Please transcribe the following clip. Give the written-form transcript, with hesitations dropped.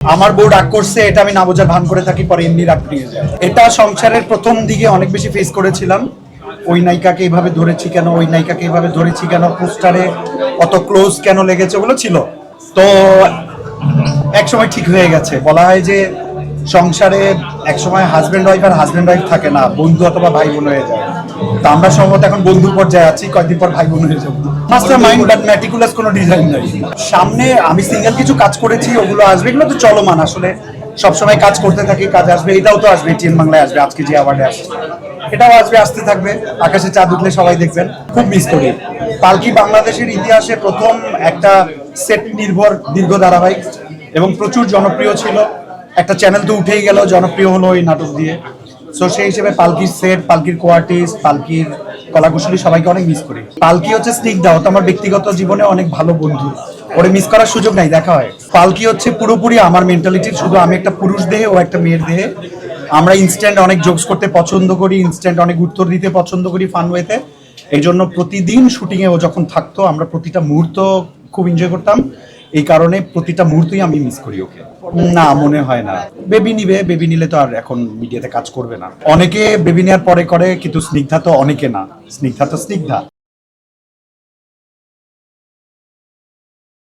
আমার বউ রাগ করছে, এটা আমি না বোঝার ভান করে থাকি, পরে এমনি রাগ নিয়ে যায়। এটা সংসারের প্রথম দিকে অনেক বেশি ফেস করেছিলাম। ওই নায়িকাকে এইভাবে ধরেছি কেন, ওই নায়িকাকে এইভাবে ধরেছি কেন, পোস্টারে অত ক্লোজ কেন লেগেছে, ওগুলো ছিল। তো এক সময় ঠিক হয়ে গেছে। বলা হয় যে সংসারে এক সময় হাজবেন্ড ওয়াইফ আর হাজবেন্ড ওয়াইফ থাকে না, বন্ধু অথবা ভাই বোন হয়ে যায়। তো আমরা সম্ভবত এখন বন্ধু পর্যায়ে আছি, কয়েকদিন পর ভাই বোন হয়ে যাবো। মাস্টার মাইন্ড বাট ম্যাটিকুলাস কোনো ডিজাইন নাই। সামনে আমি সিঙ্গেল কিছু কাজ করেছি, ওগুলো আসবে, এগুলো তো চলমান। আসলে সবসময় কাজ করতে থাকি, কাজ আসবে। এটাও তো আসবে, টিএন বাংলায় আসবে, আজকে যে অ্যাওয়ার্ডে আসছে এটাও আসবে, আসতে থাকবে। আকাশে চাঁদ উঠলে সবাই দেখবেন। খুব মিস করি। পালকি বাংলাদেশের ইতিহাসে প্রথম একটা সেট নির্ভর দীর্ঘ ধারাবাহিক এবং প্রচুর জনপ্রিয় ছিল। একটা চ্যানেল তো উঠেই গেল, জনপ্রিয় হলো এই নাটক দিয়ে। সো সেই হিসেবে পালকির সেট, পালকির কোয়ার্টিস্ট, পালকির কলাকুশলী সবাইকে অনেক মিস করি। পালকি হচ্ছে স্নিগ্ধা, ও তো আমার ব্যক্তিগত জীবনে অনেক ভালো বন্ধু। ওরে মিস করার সুযোগ নাই, দেখা হয়। পালকি হচ্ছে পুরোপুরি আমার মেন্টালিটির, শুধু আমি একটা পুরুষ দেহে, ও একটা মেয়ের দেহে। আমরা ইনস্ট্যান্ট অনেক জোকস করতে পছন্দ করি, ইনস্ট্যান্ট অনেক উত্তর দিতে পছন্দ করি ফান ওয়েতে। এই জন্য প্রতিদিন শুটিংয়ে ও যখন থাকতো, আমরা প্রতিটা মুহূর্ত খুব এনজয় করতাম। এই কারণে প্রতিটা মুহূর্তই আমি মিস করি ওকে। না, মনে হয় না। বেবি নিবে, বেবি নিলে তো আর এখন মিডিয়াতে কাজ করবে না। অনেকে বেবি নেওয়ার পরে করে, কিন্তু স্নিগ্ধা তো অনেকে না, স্নিগ্ধা তো স্নিগ্ধা।